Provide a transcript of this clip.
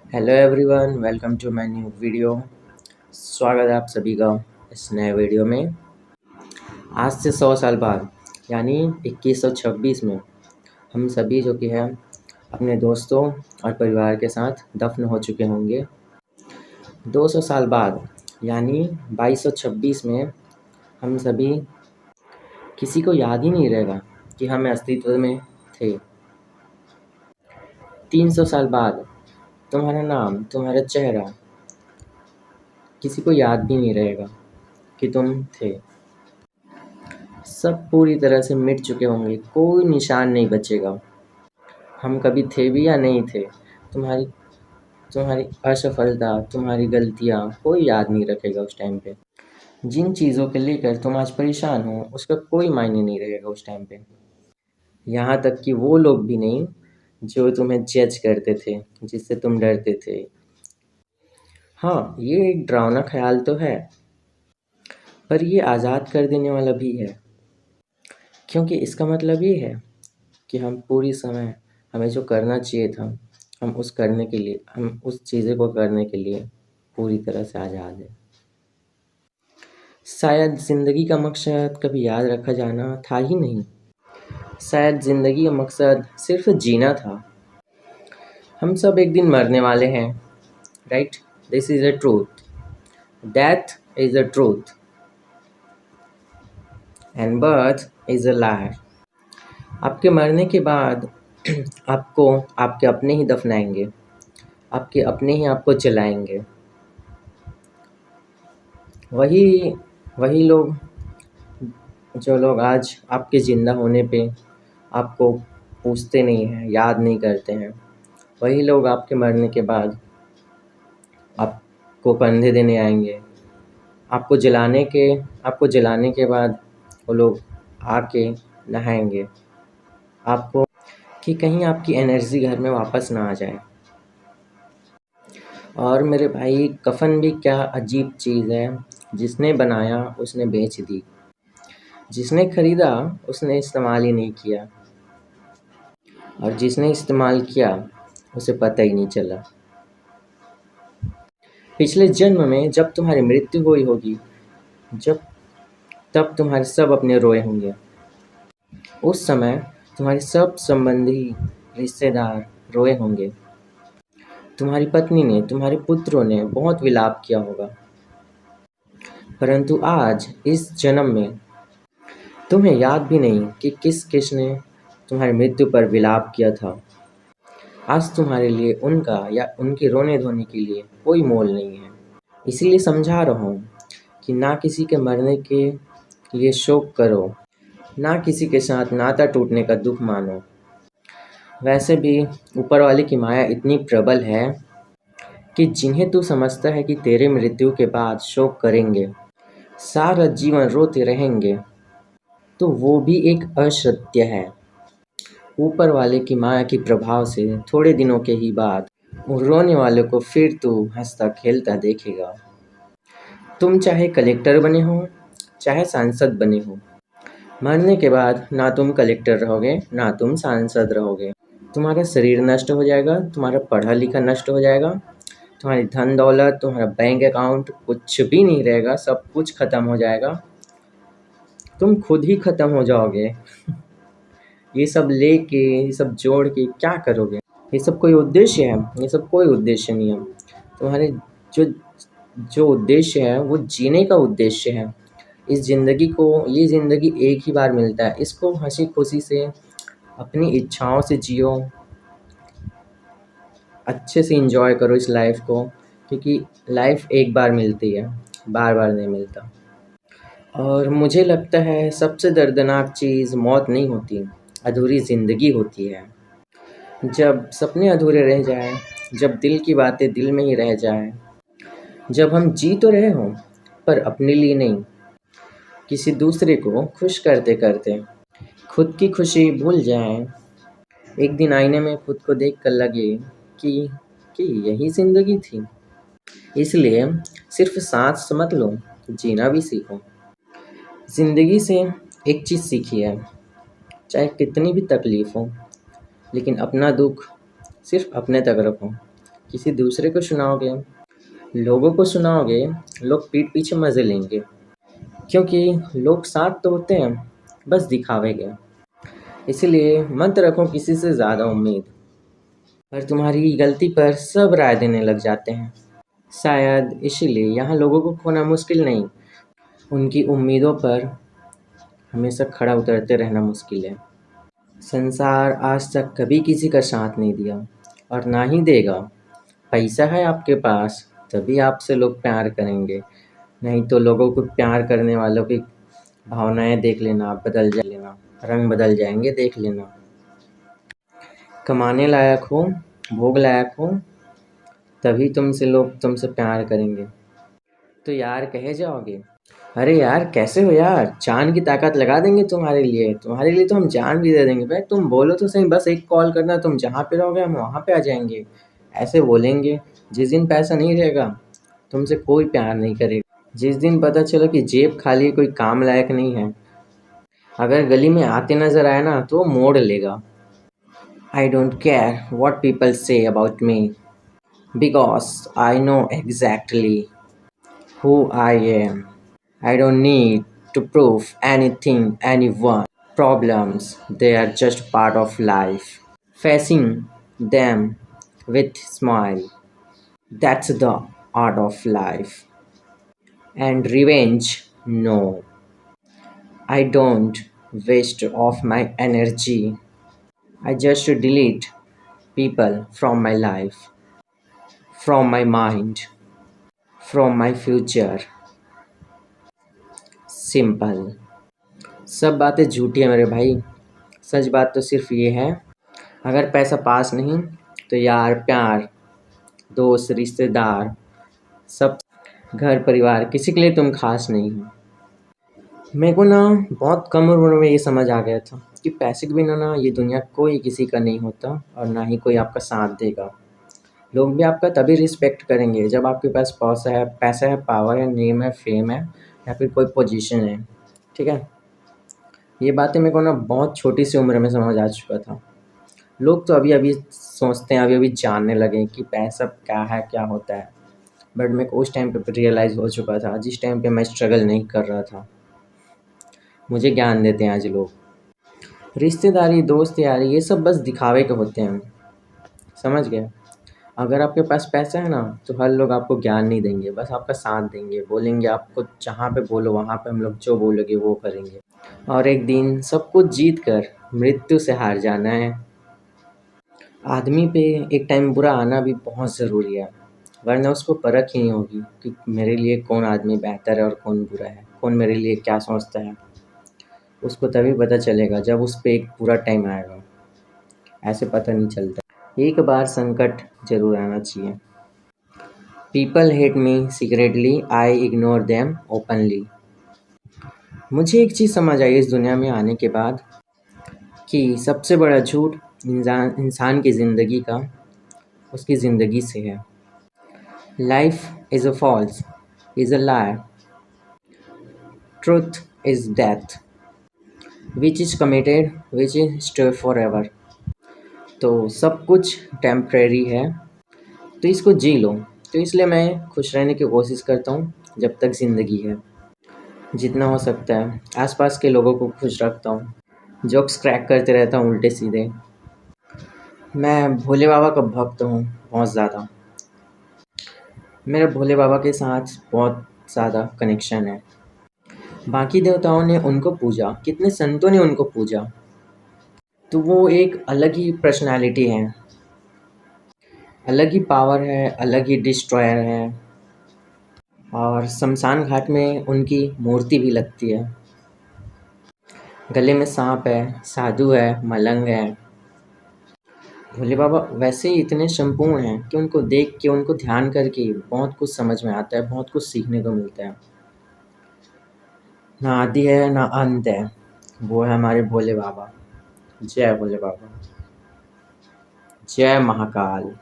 Hello everyone, welcome to my new video. स्वागत है आप सभी का इस नए वीडियो में। आज से 100 साल बाद यानी 2126 में हम सभी जो कि है अपने दोस्तों और परिवार के साथ दफन हो चुके होंगे। 200 साल बाद यानी 2226 में हम सभी किसी को याद ही नहीं रहेगा कि हम अस्तित्व में थे। 300 साल बाद तुम्हारा नाम, तुम्हारा चेहरा किसी को याद भी नहीं रहेगा कि तुम थे। सब पूरी तरह से मिट चुके होंगे, कोई निशान नहीं बचेगा हम कभी थे भी या नहीं थे। तुम्हारी तुम्हारी असफलता, तुम्हारी गलतियाँ कोई याद नहीं रखेगा उस टाइम पे। जिन चीज़ों के लेकर तुम आज परेशान हो उसका कोई मायने नहीं रहेगा उस टाइम पे। यहाँ तक कि वो लोग भी नहीं जो तुम्हें जज करते थे, जिससे तुम डरते थे। हाँ, ये एक डरावना ख्याल तो है, पर ये आज़ाद कर देने वाला भी है, क्योंकि इसका मतलब ये है कि हम पूरी समय हमें जो करना चाहिए था हम उस चीज़ें को करने के लिए पूरी तरह से आज़ाद हैं। शायद ज़िंदगी का मकसद कभी याद रखा जाना था ही नहीं। शायद ज़िंदगी का मकसद सिर्फ जीना था। हम सब एक दिन मरने वाले हैं, right? This is a truth. Death is a truth and birth is a liar. आपके मरने के बाद आपको आपके अपने ही दफनाएंगे, आपके अपने ही आपको जलाएंगे। वही वही लोग जो लोग आज आपके ज़िंदा होने पे आपको पूछते नहीं हैं, याद नहीं करते हैं, वही लोग आपके मरने के बाद आपको कंधे देने आएंगे। आपको जलाने के बाद वो लोग आके नहाएंगे आपको, कि कहीं आपकी एनर्जी घर में वापस ना आ जाए। और मेरे भाई, कफ़न भी क्या अजीब चीज़ है। जिसने बनाया उसने बेच दी, जिसने खरीदा उसने इस्तेमाल ही नहीं किया, और जिसने इस्तेमाल किया उसे पता ही नहीं चला। पिछले जन्म में जब तुम्हारी मृत्यु हुई होगी, तब तुम्हारे सब अपने रोए होंगे। उस समय तुम्हारे सब संबंधी, रिश्तेदार रोए होंगे। तुम्हारी पत्नी ने, तुम्हारे पुत्रों ने बहुत विलाप किया होगा। परंतु आज इस जन्म में तुम्हें याद भी नहीं कि किसने तुम्हारी मृत्यु पर विलाप किया था। आज तुम्हारे लिए उनका या उनके रोने धोने के लिए कोई मोल नहीं है। इसीलिए समझा रहा हूँ कि ना किसी के मरने के लिए शोक करो, ना किसी के साथ नाता टूटने का दुख मानो। वैसे भी ऊपर वाले की माया इतनी प्रबल है कि जिन्हें तू समझता है कि तेरे मृत्यु के बाद शोक करेंगे, सारा जीवन रोते रहेंगे, तो वो भी एक असत्य है। ऊपर वाले की माया के प्रभाव से थोड़े दिनों के ही बाद उन रोने वाले को फिर तू हंसता खेलता देखेगा। तुम चाहे कलेक्टर बने हो, चाहे सांसद बने हो, मरने के बाद ना तुम कलेक्टर रहोगे, ना तुम सांसद रहोगे। तुम्हारा शरीर नष्ट हो जाएगा, तुम्हारा पढ़ा लिखा नष्ट हो जाएगा, तुम्हारी धन दौलत, तुम्हारा बैंक अकाउंट कुछ भी नहीं रहेगा, सब कुछ ख़त्म हो जाएगा। तुम खुद ही ख़त्म हो जाओगे। ये सब लेके, ये सब जोड़ के क्या करोगे? ये सब कोई उद्देश्य है? ये सब कोई उद्देश्य नहीं है। तुम्हारे जो जो उद्देश्य है वो जीने का उद्देश्य है। ये ज़िंदगी एक ही बार मिलता है, इसको हंसी खुशी से अपनी इच्छाओं से जियो, अच्छे से एंजॉय करो इस लाइफ को, क्योंकि लाइफ एक बार मिलती है, बार बार नहीं मिलता। और मुझे लगता है सबसे दर्दनाक चीज़ मौत नहीं होती, अधूरी ज़िंदगी होती है। जब सपने अधूरे रह जाएं, जब दिल की बातें दिल में ही रह जाएं, जब हम जी तो रहे हों पर अपने लिए नहीं, किसी दूसरे को खुश करते करते खुद की खुशी भूल जाएं। एक दिन आईने में खुद को देख कर लगे कि कि यही ज़िंदगी थी। इसलिए सिर्फ सांस मत लो, जीना भी सीखो। ज़िंदगी से एक चीज़ सीखी है, चाहे कितनी भी तकलीफ़ हो, लेकिन अपना दुख सिर्फ अपने तक रखो। किसी दूसरे को सुनाओगे, लोगों को सुनाओगे, लोग पीठ पीछे मज़े लेंगे, क्योंकि लोग साथ तो होते हैं, बस दिखावे के। इसलिए मत रखो किसी से ज़्यादा उम्मीद, पर तुम्हारी गलती पर सब राय देने लग जाते हैं। शायद इसीलिए यहाँ लोगों को खोना मुश्किल नहीं, उनकी उम्मीदों पर हमेशा खड़ा उतरते रहना मुश्किल है। संसार आज तक कभी किसी का साथ नहीं दिया और ना ही देगा। पैसा है आपके पास तभी आपसे लोग प्यार करेंगे, नहीं तो लोगों को प्यार करने वालों की भावनाएं देख लेना, रंग बदल जाएंगे, देख लेना। कमाने लायक हो, भोग लायक हो, तभी लोग तुमसे प्यार करेंगे। तो यार कहे जाओगे, अरे यार कैसे हो यार, जान की ताकत लगा देंगे तुम्हारे लिए तो हम जान भी दे देंगे। भाई तुम बोलो तो सही, बस एक कॉल करना, तुम जहाँ पे रहोगे हम वहाँ पे आ जाएंगे। ऐसे बोलेंगे। जिस दिन पैसा नहीं रहेगा तुमसे कोई प्यार नहीं करेगा। जिस दिन पता चलो कि जेब खाली, कोई काम लायक नहीं है, अगर गली में आते नजर आए ना तो मोड़ लेगा। I don't care what people say about me, because I know exactly who I am. I don't need to prove anything, anyone. Problems, they are just part of life. Facing them with smile, that's the art of life. And revenge, no. I don't waste off my energy. I just delete people from my life, from my mind, from my future. Simple. सब बातें झूठी है मेरे भाई। सच बात तो सिर्फ ये है, अगर पैसा पास नहीं तो यार, प्यार, दोस्त, रिश्तेदार, सब, घर परिवार, किसी के लिए तुम खास नहीं हो। मेरे को ना बहुत कम उम्र में ये समझ आ गया था कि पैसे के बिना ना ये दुनिया कोई किसी का नहीं होता और ना ही कोई आपका साथ देगा। लोग भी आपका तभी रिस्पेक्ट करेंगे जब आपके पास पैसा है, पावर है, नेम है, फेम है, या फिर कोई पोजीशन है। ठीक है, ये बातें मेरे को ना बहुत छोटी सी उम्र में समझ आ चुका था। लोग तो अभी अभी सोचते हैं, अभी अभी जानने लगे कि पैसा क्या है, क्या होता है, बट मेरे को उस टाइम पे रियलाइज़ हो चुका था, जिस टाइम पे मैं स्ट्रगल नहीं कर रहा था। मुझे ज्ञान देते हैं आज लोग। रिश्तेदारी, दोस्त यारी, ये सब बस दिखावे के होते हैं, समझ गए। अगर आपके पास पैसा है ना तो हर लोग आपको ज्ञान नहीं देंगे, बस आपका साथ देंगे, बोलेंगे आपको जहाँ पे बोलो वहाँ पे हम लोग जो बोलोगे वो करेंगे। और एक दिन सब कुछ जीत कर मृत्यु से हार जाना है। आदमी पे एक टाइम बुरा आना भी बहुत ज़रूरी है, वरना उसको परख ही नहीं होगी कि मेरे लिए कौन आदमी बेहतर है और कौन बुरा है, कौन मेरे लिए क्या सोचता है। उसको तभी पता चलेगा जब उस पे एक बुरा टाइम आएगा, ऐसे पता नहीं चलता। एक बार संकट जरूर आना चाहिए। People hate me secretly, I ignore them openly. मुझे एक चीज़ समझ आई इस दुनिया में आने के बाद, कि सबसे बड़ा झूठ इंसान की ज़िंदगी का उसकी ज़िंदगी से है। Life is a false, is a lie, truth is death, which is committed, which is stay forever. तो सब कुछ टेम्परेरी है, तो इसको जी लो। तो इसलिए मैं खुश रहने की कोशिश करता हूँ जब तक ज़िंदगी है, जितना हो सकता है आसपास के लोगों को खुश रखता हूँ, जोक्स क्रैक करते रहता हूँ उल्टे सीधे। मैं भोले बाबा का भक्त हूँ बहुत ज़्यादा। मेरा भोले बाबा के साथ बहुत ज़्यादा कनेक्शन है। बाकी देवताओं ने उनको पूजा, कितने संतों ने उनको पूजा, तो वो एक अलग ही पर्सनालिटी है, अलग ही पावर है, अलग ही डिस्ट्रॉयर है। और शमशान घाट में उनकी मूर्ति भी लगती है। गले में सांप है, साधु है, मलंग है। भोले बाबा वैसे ही इतने संपूर्ण हैं कि उनको देख के, उनको ध्यान करके बहुत कुछ समझ में आता है, बहुत कुछ सीखने को मिलता है। ना आदि है ना अंत है, वो है हमारे भोले बाबा। जय भोले बाबा, जय महाकाल।